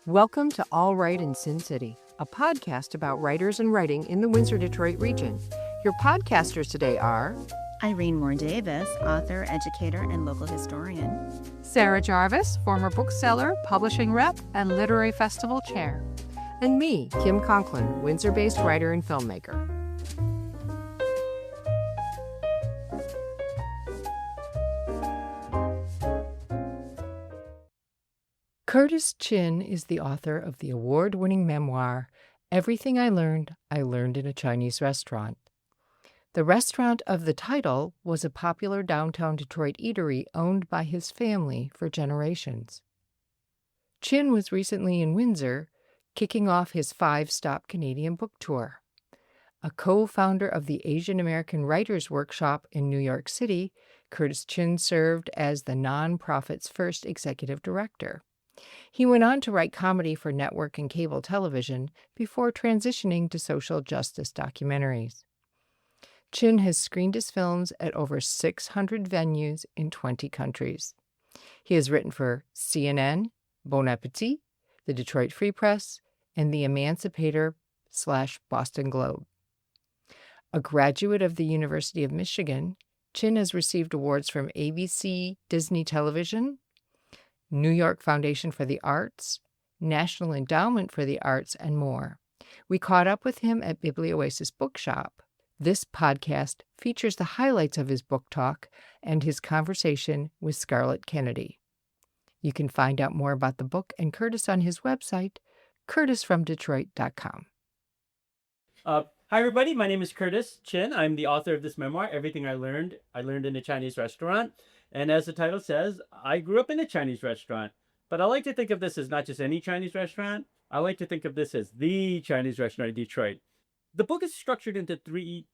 Welcome to All Right in Sin City, a podcast about writers and writing in the Windsor, Detroit region. Your podcasters today are Irene Moore Davis, author, educator, and local historian. Sarah Jarvis, former bookseller, publishing rep, and literary festival chair. and me, Kim Conklin, Windsor-based writer and filmmaker. Curtis Chin is the author of the award-winning memoir, Everything I Learned in a Chinese Restaurant. The restaurant of the title was a popular downtown Detroit eatery owned by his family for generations. Chin was recently in Windsor, kicking off his 5-stop Canadian book tour. A co-founder of the Asian American Writers Workshop in New York City, Curtis Chin served as the nonprofit's first executive director. He went on to write comedy for network and cable television before transitioning to social justice documentaries. Chin has screened his films at over 600 venues in 20 countries. He has written for CNN, Bon Appétit, the Detroit Free Press, and the Emancipator/Boston Globe. A graduate of the University of Michigan, Chin has received awards from ABC, Disney Television, New York Foundation for the Arts, National Endowment for the Arts, and more. We caught up with him at Biblioasis Bookshop. This podcast features the highlights of his book talk and his conversation with Scarlett Kennedy. You can find out more about the book and Curtis on his website, curtisfromdetroit.com. Hi, everybody. My name is Curtis Chin. I'm the author of this memoir, Everything I Learned in a Chinese Restaurant. And as the title says, I grew up in a Chinese restaurant. But I like to think of this as not just any Chinese restaurant. I like to think of this as the Chinese restaurant in Detroit. The book is structured into three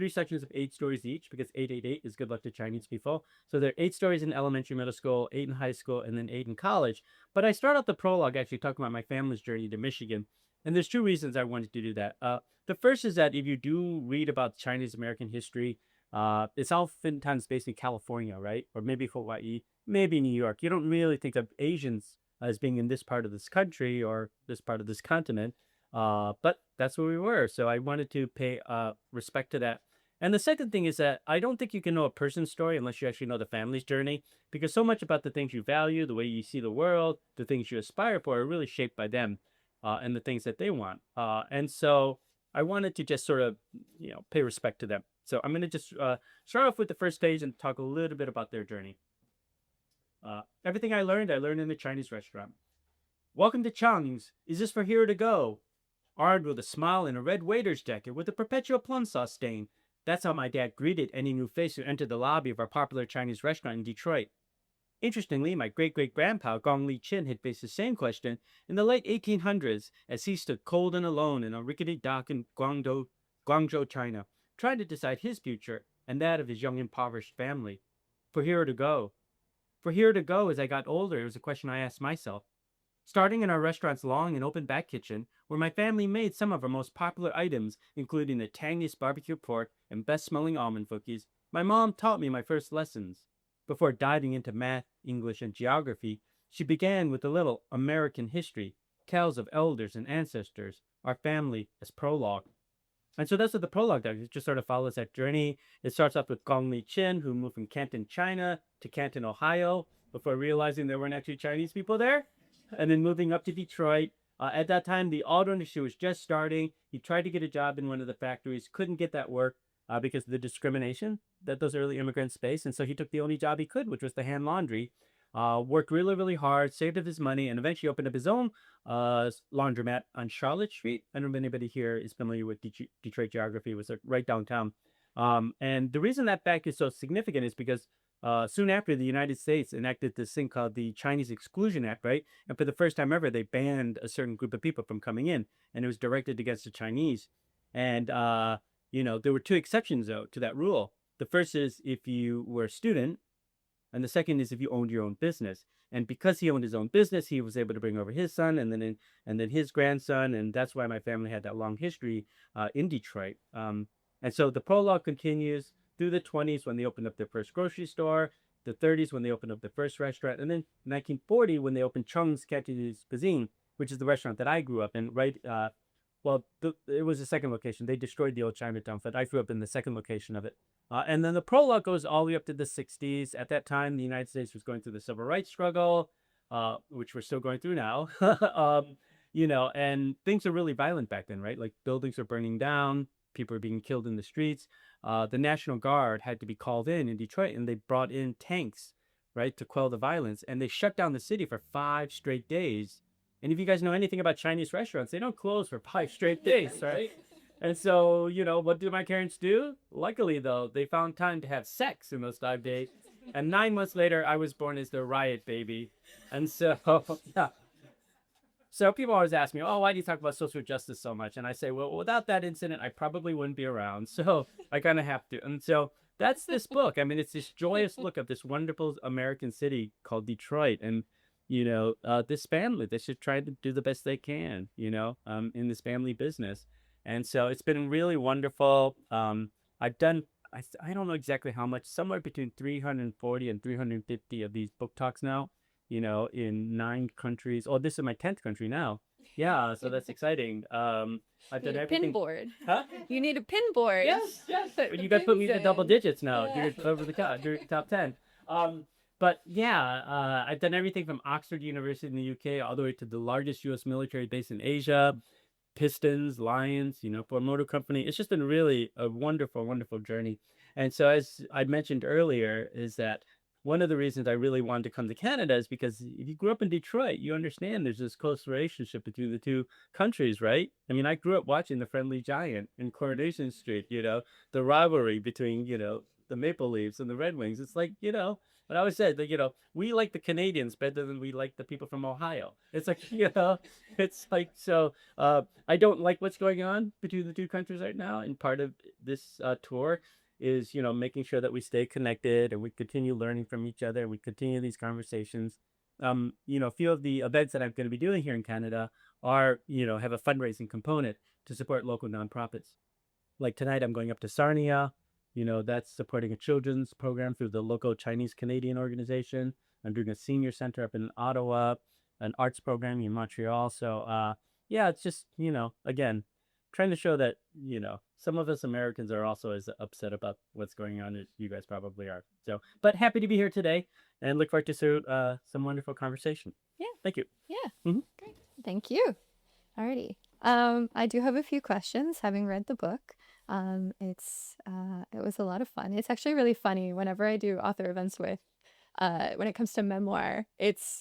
sections of 8 stories each, because 888 is good luck to Chinese people. So there are 8 stories in elementary, middle school, 8 in high school, and then 8 in college. But I start out the prologue actually talking about my family's journey to Michigan. And there's 2 reasons I wanted to do that. The first is that if you do read about Chinese American history, it's oftentimes based in California, right? Or maybe Hawaii, maybe New York. You don't really think of Asians as being in this part of this country or this part of this continent. But that's where we were. So I wanted to pay respect to that. And the second thing is that I don't think you can know a person's story unless you actually know the family's journey, because so much about the things you value, the way you see the world, the things you aspire for are really shaped by them and the things that they want. And so I wanted to just sort of, pay respect to them. So I'm going to just start off with the first page and talk a little bit about their journey. Everything I learned in a Chinese restaurant. Welcome to Chang's. Is this for here to go? Armed with a smile and a red waiter's jacket with a perpetual plum sauce stain. That's how my dad greeted any new face who entered the lobby of our popular Chinese restaurant in Detroit. Interestingly, my great-great-grandpa Gong Li Chin had faced the same question in the late 1800s as he stood cold and alone in a rickety dock in Guangzhou, China, trying to decide his future and that of his young impoverished family. For here to go. For here to go as I got older, it was a question I asked myself. Starting in our restaurant's long and open back kitchen, where my family made some of our most popular items, including the tangiest barbecue pork and best-smelling almond cookies, my mom taught me my first lessons. Before diving into math, English, and geography, she began with a little American history, tales of elders and ancestors, our family as prologue. And so that's what the prologue does. It just sort of follows that journey. It starts off with Gong Li Chin, who moved from Canton, China to Canton, Ohio, before realizing there weren't actually Chinese people there. And then moving up to Detroit. At that time, the auto industry was just starting. He tried to get a job in one of the factories, couldn't get that work because of the discrimination that those early immigrants faced. And so he took the only job he could, which was the hand laundry. Worked really, really hard, saved up his money, and eventually opened up his own laundromat on Charlotte Street. I don't know if anybody here is familiar with Detroit geography. It was right downtown. And the reason that fact is so significant is because soon after, the United States enacted this thing called the Chinese Exclusion Act, right? And for the first time ever, they banned a certain group of people from coming in, and it was directed against the Chinese. And, there were 2 exceptions, though, to that rule. The first is if you were a student, and the second is if you owned your own business. And because he owned his own business, he was able to bring over his son and then his grandson, and that's why my family had that long history in Detroit. And so the prologue continues through the 20s when they opened up their first grocery store, the 30s when they opened up their first restaurant, and then 1940 when they opened Chung's Cantonese Cuisine, which is the restaurant that I grew up in, right? It was the second location. They destroyed the old Chinatown, but I grew up in the second location of it. And then the prologue goes all the way up to the 60s. At that time, the United States was going through the civil rights struggle, which we're still going through now. And things are really violent back then, right? Like buildings are burning down, people are being killed in the streets. The National Guard had to be called in Detroit, and they brought in tanks, right, to quell the violence. And they shut down the city for 5 straight days. And if you guys know anything about Chinese restaurants, they don't close for 5 straight days, right? And so, what do my parents do? Luckily, though, they found time to have sex in those 5 days. And 9 months later, I was born as the riot baby. And so, yeah. So people always ask me, oh, why do you talk about social justice so much? And I say, well, without that incident, I probably wouldn't be around. So I kind of have to. And so that's this book. I mean, it's this joyous look at this wonderful American city called Detroit. And, this family, they should try to do the best they can, in this family business. And so it's been really wonderful. I've done, I don't know exactly how much, somewhere between 340 and 350 of these book talks now, in 9 countries. Oh, this is my 10th country now. Yeah, so that's exciting. I've done everything. Pin board. Huh? You need a pin board. Yes. You got to put me in the double digits now. Yeah. You're over the top 10. But yeah, I've done everything from Oxford University in the UK all the way to the largest U.S. military base in Asia, Pistons, Lions, for a motor company. It's just been really a wonderful, wonderful journey. And so as I mentioned earlier, is that one of the reasons I really wanted to come to Canada is because if you grew up in Detroit, you understand there's this close relationship between the two countries, right? I mean, I grew up watching The Friendly Giant in Coronation Street, the rivalry between, the Maple Leafs and the Red Wings. It's like, what I always said, that, we like the Canadians better than we like the people from Ohio. It's like, it's like, so I don't like what's going on between the two countries right now. And part of this tour is, making sure that we stay connected and we continue learning from each other. And we continue these conversations. A few of the events that I'm going to be doing here in Canada are, have a fundraising component to support local nonprofits. Like tonight, I'm going up to Sarnia. That's supporting a children's program through the local Chinese Canadian organization. I'm doing a senior center up in Ottawa, an arts program in Montreal. So, it's just, again, trying to show that, some of us Americans are also as upset about what's going on as you guys probably are. So, but happy to be here today and look forward to some wonderful conversation. Yeah. Thank you. Yeah. Mm-hmm. Great. Thank you. Alrighty. I do have a few questions, having read the book. It was a lot of fun. It's actually really funny whenever I do author events when it comes to memoir,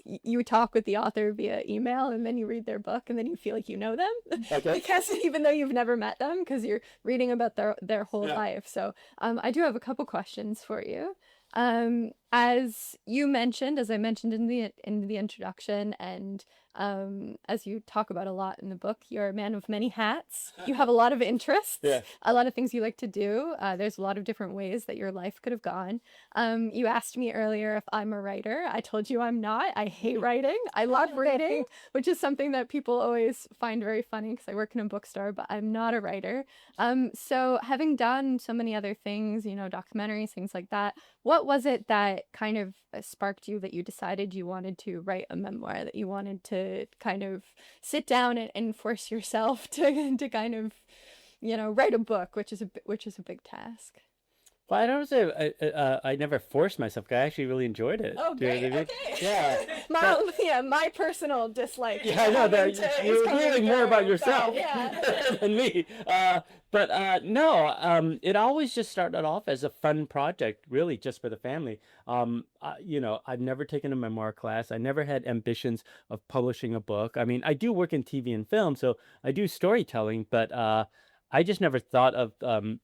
you talk with the author via email and then you read their book and then you feel like you know them. Okay. Because even though you've never met them, because you're reading about their whole life. So I do have a couple questions for you. As I mentioned in the introduction, and as you talk about a lot in the book, you're a man of many hats. You have a lot of interests, a lot of things you like to do. There's a lot of different ways that your life could have gone. You asked me earlier if I'm a writer. I told you I'm not. I hate writing. I love reading, which is something that people always find very funny because I work in a bookstore, but I'm not a writer. So having done so many other things, documentaries, things like that, what was it that kind of sparked you that you decided you wanted to write a memoir, that you wanted to kind of sit down and force yourself to kind of, write a book, which is a big task? Well, I don't say I never forced myself. I actually really enjoyed it. Oh, great. Okay. Yeah. My personal dislike. Yeah, I know that you're revealing more about yourself than me. No, it always just started off as a fun project, really, just for the family. I've never taken a memoir class. I never had ambitions of publishing a book. I mean, I do work in TV and film, so I do storytelling, but I just never thought of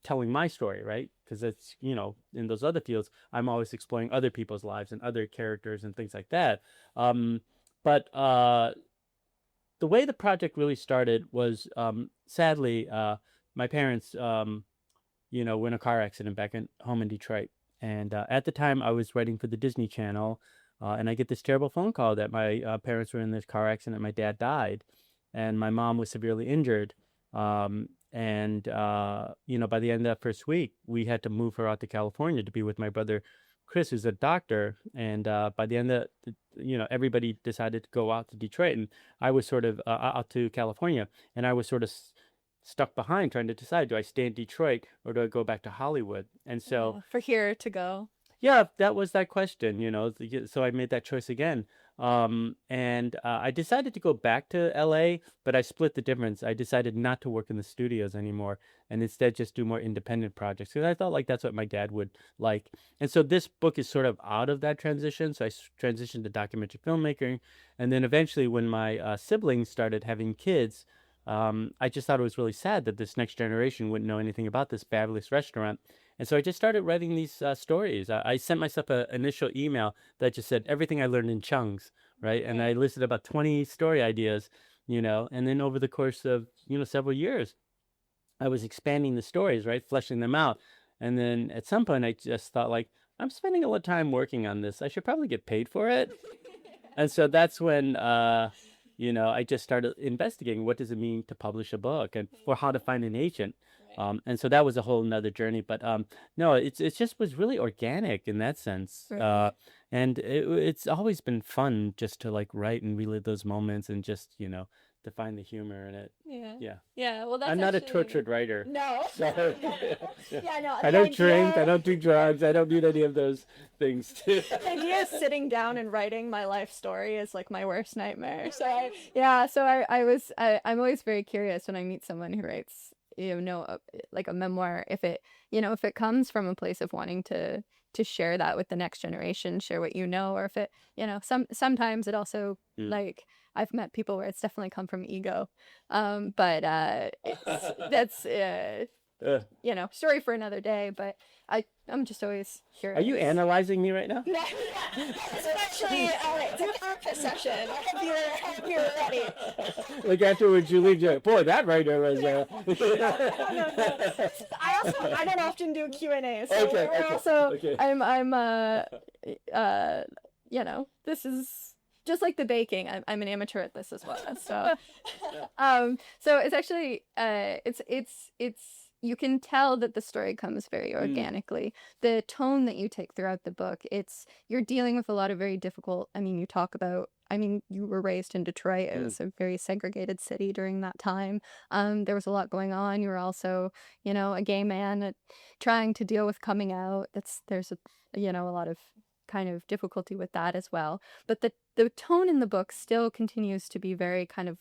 telling my story, right? Because it's, in those other fields, I'm always exploring other people's lives and other characters and things like that. But the way the project really started was, sadly, my parents, were in a car accident back home in Detroit. And at the time, I was writing for the Disney Channel, and I get this terrible phone call that my parents were in this car accident. My dad died, and my mom was severely injured. By the end of that first week, we had to move her out to California to be with my brother Chris, who's a doctor, and by the end of everybody decided to go out to Detroit, and I was sort of out to California, and I was sort of stuck behind trying to decide, do I stay in Detroit or do I go back to Hollywood? And so For here to go. yeah, that was that question, so I made that choice again. And I decided to go back to LA, but I split the difference. I decided not to work in the studios anymore and instead just do more independent projects because I thought like that's what my dad would like. And so this book is sort of out of that transition. So I transitioned to documentary filmmaking. And then eventually when my siblings started having kids, I just thought it was really sad that this next generation wouldn't know anything about this fabulous restaurant. And so I just started writing these stories. I sent myself an initial email that just said everything I learned in chunks, right? And I listed about 20 story ideas, and then over the course of, several years, I was expanding the stories, right? Fleshing them out. And then at some point I just thought like, I'm spending a lot of time working on this. I should probably get paid for it. And so that's when, I just started investigating what does it mean to publish a book and or how to find an agent. And so that was a whole nother journey. But no, it's just was really organic in that sense. Right. And it's always been fun just to like write and relive those moments and just, to find the humor in it. Yeah. Yeah. Yeah. Well, that's I'm not a actually... tortured writer. No. So, Yeah, no. I don't drink. I don't do drugs. I don't do any of those things too. The idea of sitting down and writing my life story is like my worst nightmare. So I'm always very curious when I meet someone who writes, like a memoir, if it comes from a place of wanting to share that with the next generation, share what or if it, sometimes it also like I've met people where it's definitely come from ego. But that's story for another day, but I'm just always curious. Are you analyzing me right now? No, it's actually it's a therapist session. I hope you're ready. Like afterwards you leave, you're like, boy, that writer was No. I don't often do Q&A, so Okay, we're okay, also okay. I'm this is just like the baking. I'm an amateur at this as well. So so it's actually it's you can tell that the story comes very organically. The tone that you take throughout the book, you're dealing with a lot of very difficult, you talk about, you were raised in Detroit. It was a very segregated city during that time. There was a lot going on. You were also, a gay man trying to deal with coming out. There's a lot of kind of difficulty with that as well. But the tone in the book still continues to be very kind of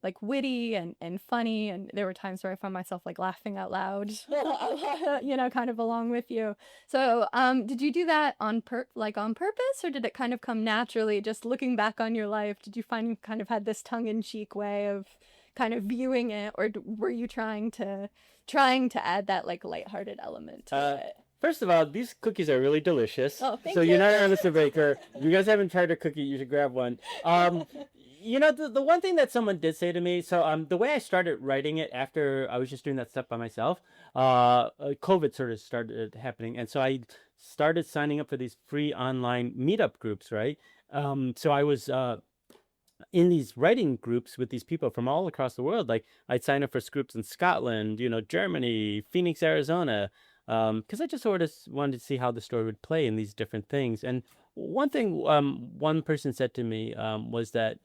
like witty and funny, and there were times where I found myself like laughing out loud, kind of along with you. So did you do that on purpose, or did it kind of come naturally just looking back on your life? Did you find you kind of had this tongue-in-cheek way of kind of viewing it, or were you trying to add that like lighthearted element to it? First of all, these cookies are really delicious. Oh, thank so you. You're not Ernest Baker. If you guys haven't tried a cookie, you should grab one. The one thing that someone did say to me, so the way I started writing it after I was just doing that stuff by myself, COVID sort of started happening. And so I started signing up for these free online meetup groups, right? So I was in these writing groups with these people from all across the world. Like I'd sign up for groups in Scotland, Germany, Phoenix, Arizona, because I just sort of wanted to see how the story would play in these different things. And one thing one person said to me was that,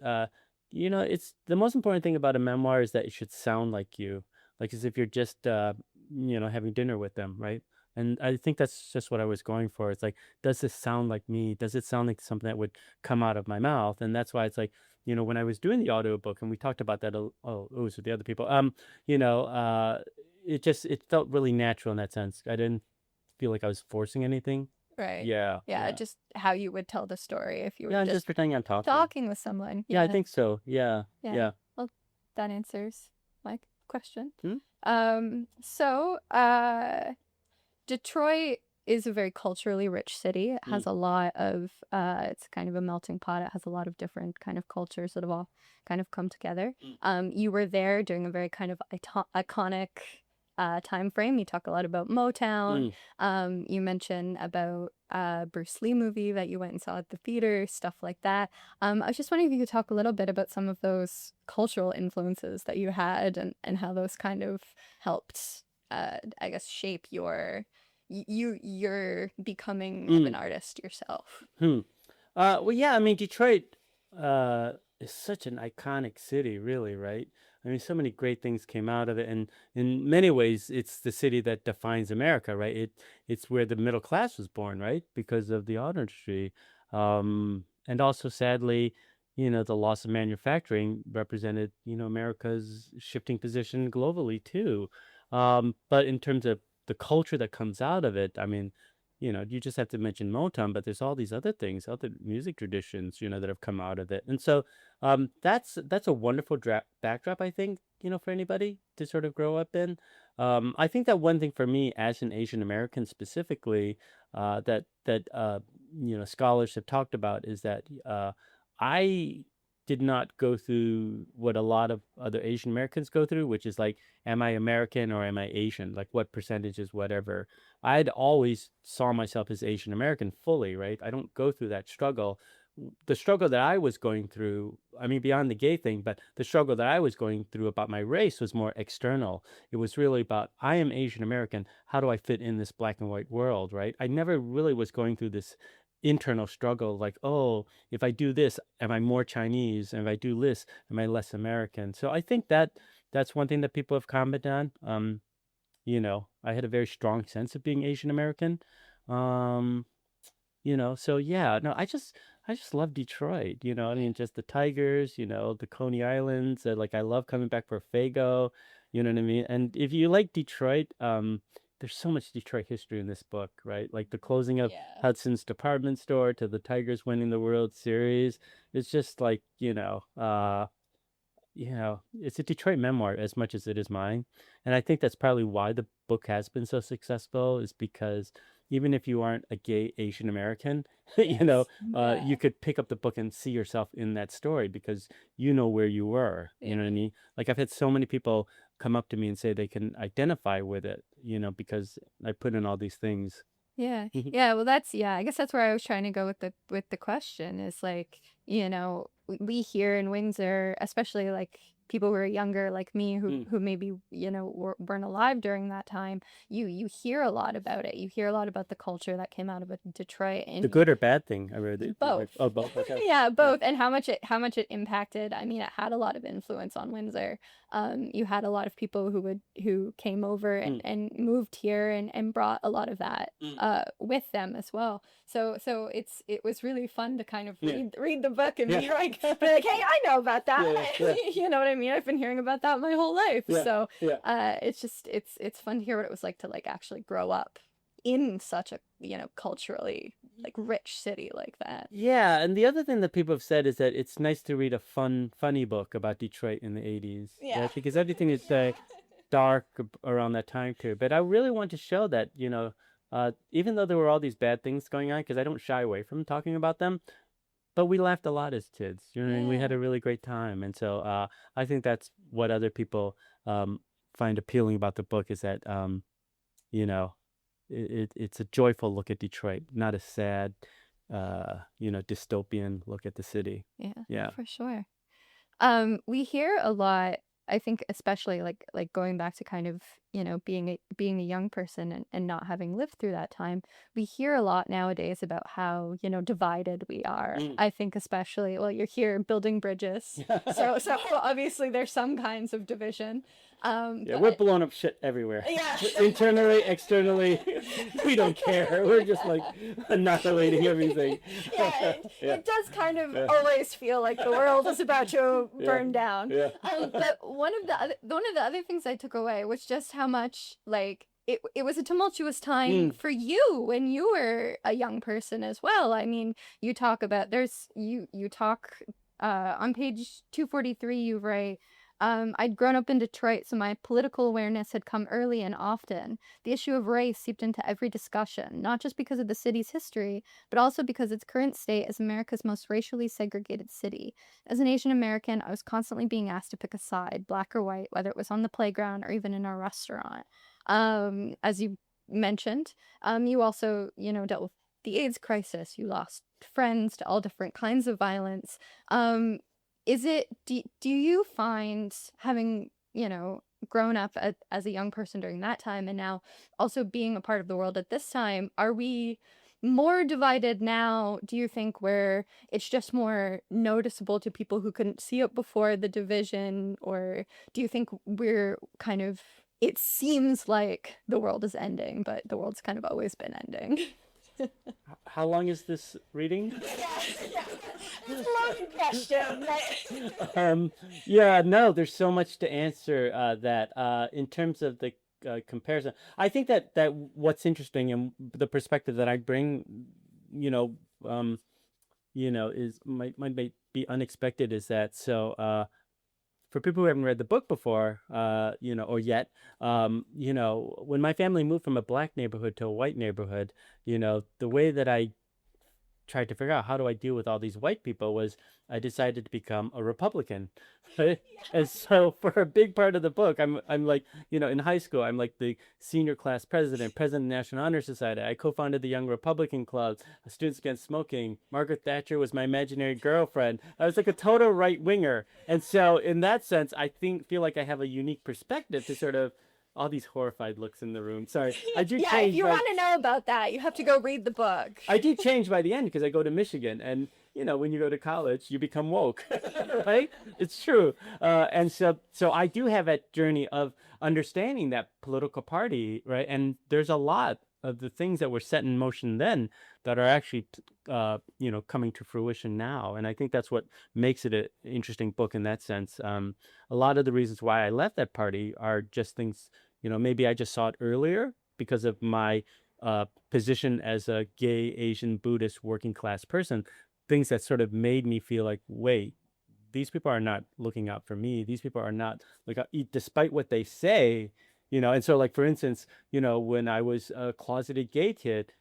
it's the most important thing about a memoir is that it should sound like you, like as if you're just, having dinner with them, right? And I think that's just what I was going for. It's like, does this sound like me? Does it sound like something that would come out of my mouth? And that's why it's like, when I was doing the audiobook, and we talked about that, it was with the other people, it felt really natural in that sense. I didn't feel like I was forcing anything. Right. Yeah. Just how you would tell the story if you were Yeah, just just pretending I'm talking with someone. Yeah, I think so. Yeah. Well, that answers my question. Hmm? So Detroit is a very culturally rich city. It has a lot of it's kind of a melting pot. It has a lot of different kind of cultures that have all kind of come together. You were there during a very kind of iconic time frame. You talk a lot about Motown. You mentioned about Bruce Lee movie that you went and saw at the theater, stuff like that. I was just wondering if you could talk a little bit about some of those cultural influences that you had and how those kind of helped, I guess, shape your you're becoming of an artist yourself. Well, yeah, I mean, Detroit is such an iconic city, really, right? I mean, so many great things came out of it, and in many ways, it's the city that defines America, right? It's where the middle class was born, right? Because of the auto industry, and also, sadly, the loss of manufacturing represented, America's shifting position globally too. But in terms of the culture that comes out of it, I mean, you just have to mention Motown, but there's all these other things, other music traditions, that have come out of it. And so that's a wonderful backdrop, I think, for anybody to sort of grow up in. I think that one thing for me as an Asian American specifically, that scholars have talked about is that I did not go through what a lot of other Asian Americans go through, which is like, am I American or am I Asian? Like what percentage is whatever. I'd always saw myself as Asian American fully, right? I don't go through that struggle. The struggle that I was going through, I mean, beyond the gay thing, but the struggle that I was going through about my race was more external. It was really about, I am Asian American. How do I fit in this black and white world, right? I never really was going through this internal struggle like, oh, if I do this, am I more Chinese? And if I do this, am I less American? So I think that's one thing that people have commented on. I had a very strong sense of being Asian American. So yeah, no, I just love Detroit, I mean, just the Tigers, the Coney Islands, like I love coming back for Fago, you know what I mean? And if you like Detroit, there's so much Detroit history in this book, right? Like the closing of Hudson's department store to the Tigers winning the World Series. It's just like, it's a Detroit memoir as much as it is mine. And I think that's probably why the book has been so successful, is because even if you aren't a gay Asian American, you could pick up the book and see yourself in that story because you know where you were. You know what I mean? Like I've had so many people come up to me and say they can identify with it, because I put in all these things. Yeah. Mhm. Yeah, well I guess that's where I was trying to go with the question is like, we here in Windsor, especially like people who are younger like me who maybe, weren't alive during that time, you hear a lot about it. You hear a lot about the culture that came out of Detroit The and good or bad thing? I read it. both. Oh, both. Okay. Yeah, both, and how much it impacted. I mean, it had a lot of influence on Windsor. You had a lot of people who came over and moved here and brought a lot of that with them as well. So it was really fun to kind of read the book and be like, hey, I know about that. You know what I mean? I've been hearing about that my whole life. So it's fun to hear what it was like to like actually grow up in such a culturally like rich city like that. Yeah, and the other thing that people have said is that it's nice to read a funny book about Detroit in the 80s. Yeah. Because everything is dark around that time too. But I really want to show that, even though there were all these bad things going on, because I don't shy away from talking about them, but we laughed a lot as kids. You know what I mean? We had a really great time. And so I think that's what other people find appealing about the book, is that, it's a joyful look at Detroit, not a sad, dystopian look at the city. Yeah. For sure. We hear a lot, I think, especially like going back to kind of being a young person and not having lived through that time. We hear a lot nowadays about how divided we are. I think especially, well, you're here building bridges, so obviously there's some kinds of division. We're blowing up shit everywhere. Yeah. Internally, externally, we don't care. We're just like annihilating everything. It does kind of always feel like the world is about to burn down. But one of the other things I took away was just how much like it was a tumultuous time for you when you were a young person as well. I mean, you talk about you talk on page 243, you write, I'd grown up in Detroit, so my political awareness had come early and often. The issue of race seeped into every discussion, not just because of the city's history, but also because its current state as America's most racially segregated city. As an Asian American, I was constantly being asked to pick a side, black or white, whether it was on the playground or even in a restaurant. As you mentioned, you also, dealt with the AIDS crisis. You lost friends to all different kinds of violence. Do you find having, grown up as a young person during that time, and now also being a part of the world at this time, are we more divided now, do you think, where it's just more noticeable to people who couldn't see it before, the division? Or do you think we're kind of, it seems like the world is ending, but the world's kind of always been ending? How long is this reading? Long question. Yeah, no, there's so much to answer that in terms of the comparison. I think that what's interesting and the perspective that I bring, you know, um, is might be unexpected is that for people who haven't read the book before, or yet, when my family moved from a black neighborhood to a white neighborhood, the way that I tried to figure out how do I deal with all these white people was I decided to become a Republican. Right? And so for a big part of the book, I'm like, in high school, I'm like the senior class president of the National Honor Society. I co-founded the Young Republican Club, Students Against Smoking. Margaret Thatcher was my imaginary girlfriend. I was like a total right winger. And so in that sense, I feel like I have a unique perspective to sort of all these horrified looks in the room. Sorry, I do Yeah, if change. you want to know about that, you have to go read the book. I do change by the end because I go to Michigan, and when you go to college, you become woke, right? It's true, and so I do have that journey of understanding that political party, right? And there's a lot of the things that were set in motion then that are actually, coming to fruition now, and I think that's what makes it an interesting book in that sense. A lot of the reasons why I left that party are just things, maybe I just saw it earlier because of my position as a gay Asian Buddhist working class person, things that sort of made me feel like, wait, these people are not looking out for me. These people are not like, despite what they say, and so like, for instance, when I was a closeted gay kid,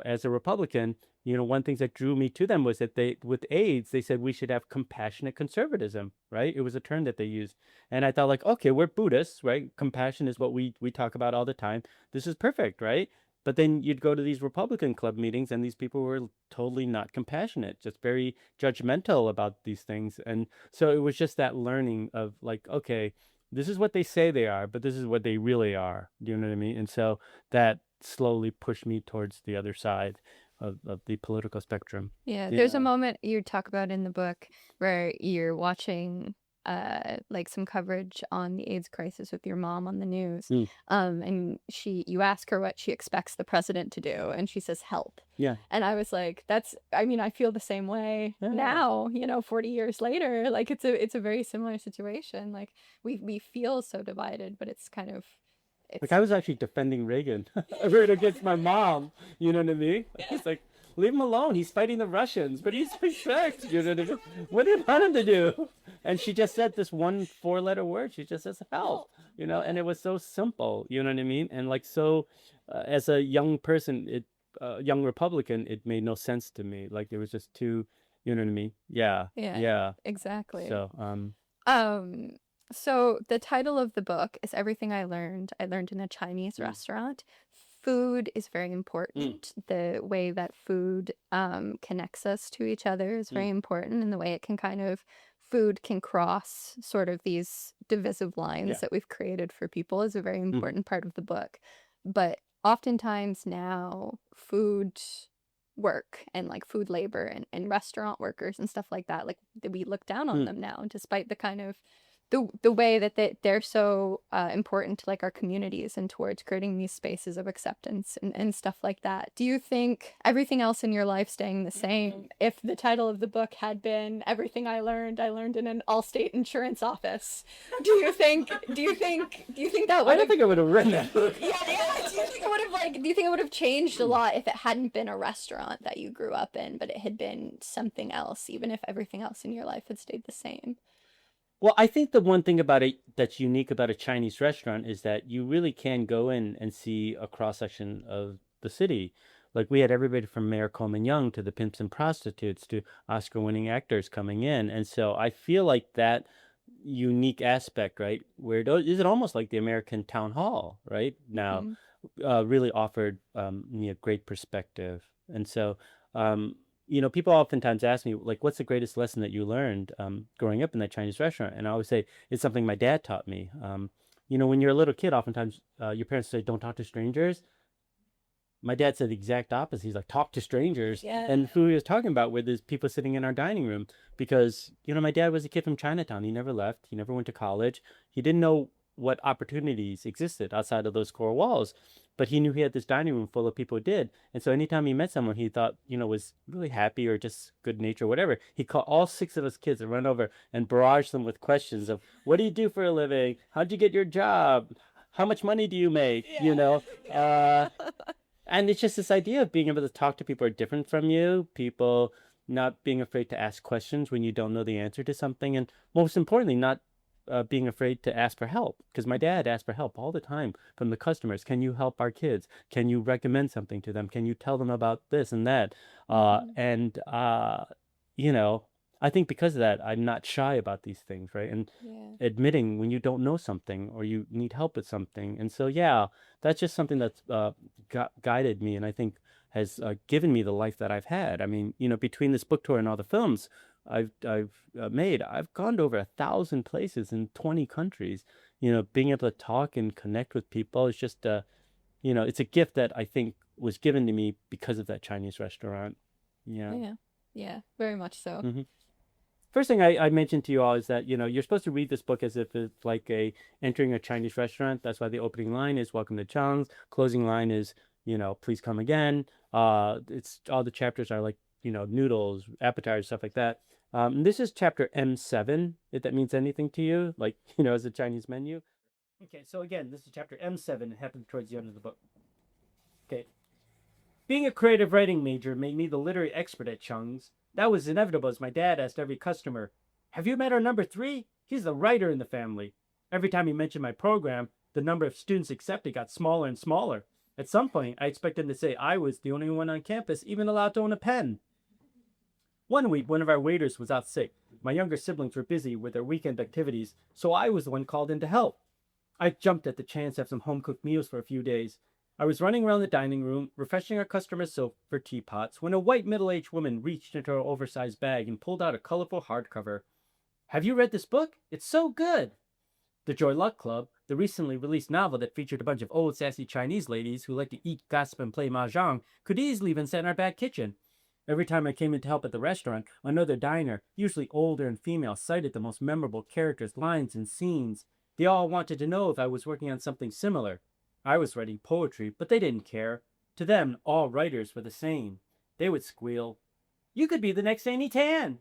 as a Republican, one thing that drew me to them was that with AIDS, they said we should have compassionate conservatism, right? It was a term that they used. And I thought like, okay, we're Buddhists, right? Compassion is what we talk about all the time. This is perfect, right? But then you'd go to these Republican club meetings and these people were totally not compassionate, just very judgmental about these things. And so it was just that learning of like, okay, this is what they say they are, but this is what they really are. Do you know what I mean? And so that slowly pushed me towards the other side of the political spectrum. Yeah, there's a moment you talk about in the book where you're watching like some coverage on the AIDS crisis with your mom on the news. And you ask her what she expects the president to do, and she says help. Yeah. And I was like, I feel the same way now, 40 years later. Like it's a very similar situation. Like we feel so divided, but it's kind of like I was actually defending Reagan right against my mom. You know what I mean? It's like, leave him alone. He's fighting the Russians, but he's respect. You know what I mean? What do you want him to do? And she just said this one 4-letter word. She just says help. And it was so simple. You know what I mean? And like so, as a young person, young Republican, it made no sense to me. Like it was just too. You know what I mean? Yeah. Yeah. Exactly. So the title of the book is Everything I Learned in a Chinese Restaurant. Food is very important. The way that food connects us to each other is very important, and the way it can food can cross sort of these divisive lines that we've created for people is a very important part of the book. But oftentimes now, food work and like food labor and restaurant workers and stuff like that, like we look down on them now, despite the kind of the way that they're so important to like our communities and towards creating these spaces of acceptance and stuff like that. Do you think everything else in your life staying the same if the title of the book had been Everything I Learned in an Allstate insurance office? Do you think that would I don't think I would have written that book. Yeah. Do you think it would have changed a lot if it hadn't been a restaurant that you grew up in, but it had been something else, even if everything else in your life had stayed the same? Well, I think the one thing about it that's unique about a Chinese restaurant is that you really can go in and see a cross-section of the city. Like we had everybody from Mayor Coleman Young to the pimps and prostitutes to Oscar-winning actors coming in. And so I feel like that unique aspect, right, where is it almost like the American town hall, right, now, really offered me a great perspective. And so, people oftentimes ask me, like, what's the greatest lesson that you learned growing up in that Chinese restaurant? And I always say, it's something my dad taught me. when you're a little kid, oftentimes your parents say, don't talk to strangers. My dad said the exact opposite. He's like, talk to strangers. Yeah. And who he was talking about were these people sitting in our dining room because, my dad was a kid from Chinatown. He never left. He never went to college. He didn't know what opportunities existed outside of those core walls, but he knew he had this dining room full of people who did. And so anytime he met someone he thought, was really happy or just good nature or whatever, he called all 6 of us kids and run over and barrage them with questions of, what do you do for a living? How'd you get your job? How much money do you make? And it's just this idea of being able to talk to people who are different from you, people not being afraid to ask questions when you don't know the answer to something, and most importantly, not being afraid to ask for help. Because my dad asked for help all the time from the customers. Can you help our kids? Can you recommend something to them? Can you tell them about this and that? And I think because of that, I'm not shy about these things, right? And admitting when you don't know something or you need help with something. And so, that's just something that's guided me and I think has given me the life that I've had. I mean, between this book tour and all the films I've made, I've gone to over 1,000 places in 20 countries. Being able to talk and connect with people is just, it's a gift that I think was given to me because of that Chinese restaurant. Yeah, very much so. Mm-hmm. First thing I mentioned to you all is that, you're supposed to read this book as if it's like entering a Chinese restaurant. That's why the opening line is welcome to Chang's. Closing line is, please come again. It's all the chapters are like, noodles, appetizers, stuff like that. This is chapter M7, if that means anything to you, like, as a Chinese menu. Okay, so again, this is chapter M7. It happened towards the end of the book. Okay. Being a creative writing major made me the literary expert at Chang's. That was inevitable as my dad asked every customer, have you met our number 3? He's the writer in the family. Every time he mentioned my program, the number of students accepted got smaller and smaller. At some point, I expected him to say I was the only one on campus even allowed to own a pen. One week, one of our waiters was out sick. My younger siblings were busy with their weekend activities, so I was the one called in to help. I jumped at the chance to have some home-cooked meals for a few days. I was running around the dining room, refreshing our customers' silver teapots, when a white middle-aged woman reached into her oversized bag and pulled out a colorful hardcover. Have you read this book? It's so good! The Joy Luck Club, the recently released novel that featured a bunch of old sassy Chinese ladies who like to eat, gossip, and play mahjong, could easily have been set in our back kitchen. Every time I came in to help at the restaurant, another diner, usually older and female, cited the most memorable characters, lines, and scenes. They all wanted to know if I was working on something similar. I was writing poetry, but they didn't care. To them, all writers were the same. They would squeal, "You could be the next Annie Tan!"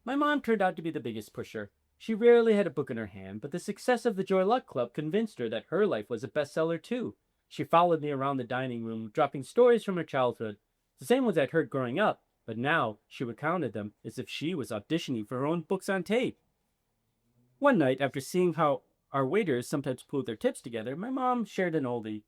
My mom turned out to be the biggest pusher. She rarely had a book in her hand, but the success of the Joy Luck Club convinced her that her life was a bestseller too. She followed me around the dining room, dropping stories from her childhood, the same ones I'd heard growing up, but now she recounted them as if she was auditioning for her own books on tape. One night, after seeing how our waiters sometimes pooled their tips together, my mom shared an oldie.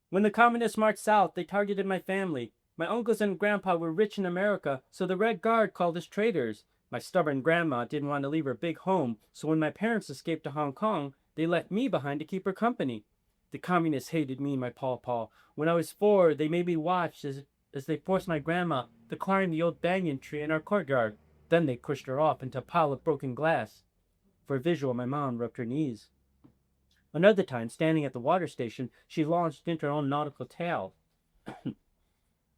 When the communists marched south, they targeted my family. My uncles and grandpa were rich in America, so the Red Guard called us traitors. My stubborn grandma didn't want to leave her big home, so when my parents escaped to Hong Kong, they left me behind to keep her company. The communists hated me and my pawpaw. When I was 4, they made me watch as they forced my grandma to climb the old banyan tree in our courtyard. Then they pushed her off into a pile of broken glass. For a visual, my mom rubbed her knees. Another time, standing at the water station, she launched into her own nautical tale.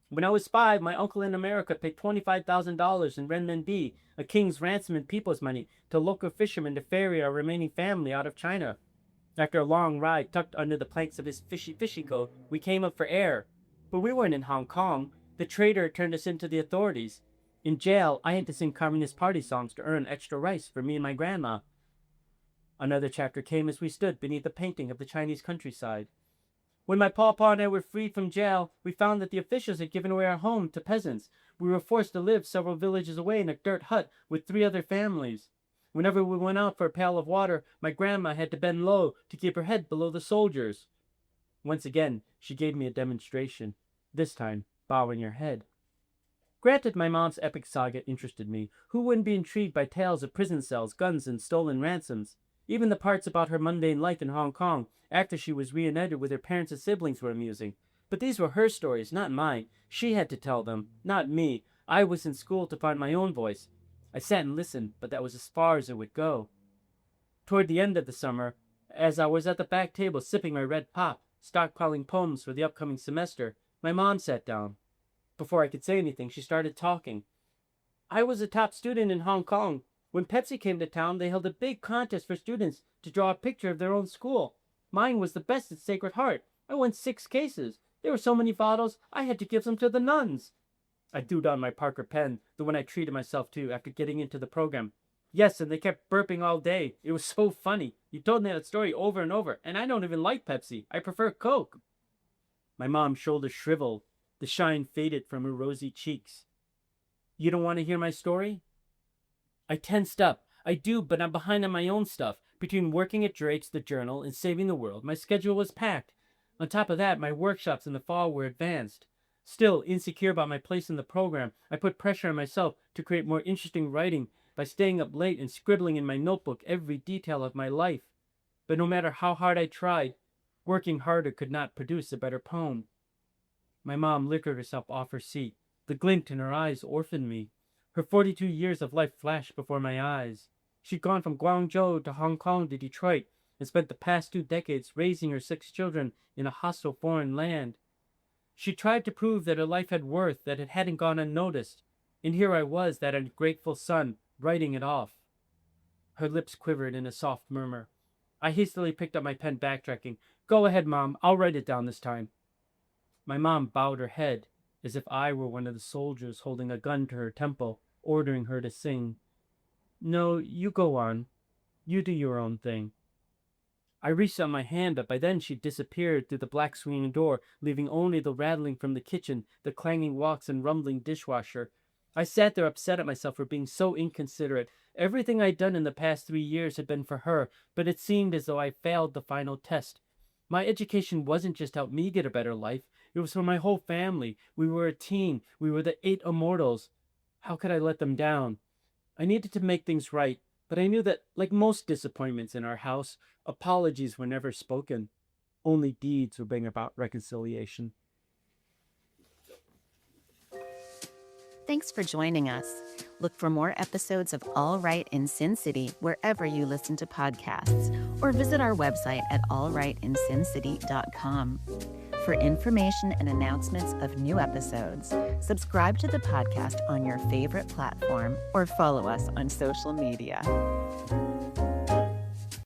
When I was 5, my uncle in America paid $25,000 in renminbi, a king's ransom in people's money, to local fishermen to ferry our remaining family out of China. After a long ride tucked under the planks of his fishy coat, we came up for air. But we weren't in Hong Kong. The traitor turned us into the authorities. In jail, I had to sing Communist Party songs to earn extra rice for me and my grandma. Another chapter came as we stood beneath a painting of the Chinese countryside. When my pawpaw and I were freed from jail, we found that the officials had given away our home to peasants. We were forced to live several villages away in a dirt hut with 3 other families. Whenever we went out for a pail of water, my grandma had to bend low to keep her head below the soldiers. Once again, she gave me a demonstration, this time bowing her head. Granted, my mom's epic saga interested me. Who wouldn't be intrigued by tales of prison cells, guns, and stolen ransoms? Even the parts about her mundane life in Hong Kong, after she was reunited with her parents and siblings, were amusing. But these were her stories, not mine. She had to tell them, not me. I was in school to find my own voice. I sat and listened, but that was as far as it would go. Toward the end of the summer, As I was at the back table sipping my red pop, stockpiling poems for the upcoming semester, my mom sat down. Before I could say anything, she started talking. I was a top student in Hong Kong. When Pepsi came to town, they held a big contest for students to draw a picture of their own school. Mine was the best at Sacred Heart. I won 6 cases. There were so many bottles, I had to give them to the nuns. I threw down my Parker pen, the one I treated myself to after getting into the program. Yes, and they kept burping all day. It was so funny. You told me that story over and over, and I don't even like Pepsi. I prefer Coke. My mom's shoulders shriveled. The shine faded from her rosy cheeks. You don't want to hear my story? I tensed up. I do, but I'm behind on my own stuff. Between working at Drake's The Journal and saving the world, my schedule was packed. On top of that, my workshops in the fall were advanced. Still, insecure about my place in the program, I put pressure on myself to create more interesting writing by staying up late and scribbling in my notebook every detail of my life. But no matter how hard I tried, working harder could not produce a better poem. My mom lifted herself off her seat. The glint in her eyes orphaned me. Her 42 years of life flashed before my eyes. She'd gone from Guangzhou to Hong Kong to Detroit and spent the past 2 decades raising her 6 children in a hostile foreign land. She tried to prove that her life had worth, that it hadn't gone unnoticed. And here I was, that ungrateful son, writing it off. Her lips quivered in a soft murmur. I hastily picked up my pen, backtracking. Go ahead, Mom. I'll write it down this time. My mom bowed her head, as if I were one of the soldiers holding a gun to her temple, ordering her to sing. No, you go on. You do your own thing. I reached out my hand, but by then she'd disappeared through the black swinging door, leaving only the rattling from the kitchen, the clanging walks and rumbling dishwasher. I sat there upset at myself for being so inconsiderate. Everything I'd done in the past 3 years had been for her, but it seemed as though I failed the final test. My education wasn't just to help me get a better life. It was for my whole family. We were a team. We were the 8 immortals. How could I let them down? I needed to make things right, but I knew that, like most disappointments in our house, apologies were never spoken. Only deeds would bring about reconciliation. Thanks for joining us. Look for more episodes of All Right in Sin City wherever you listen to podcasts, or visit our website at allrightinsincity.com. For information and announcements of new episodes, subscribe to the podcast on your favorite platform or follow us on social media.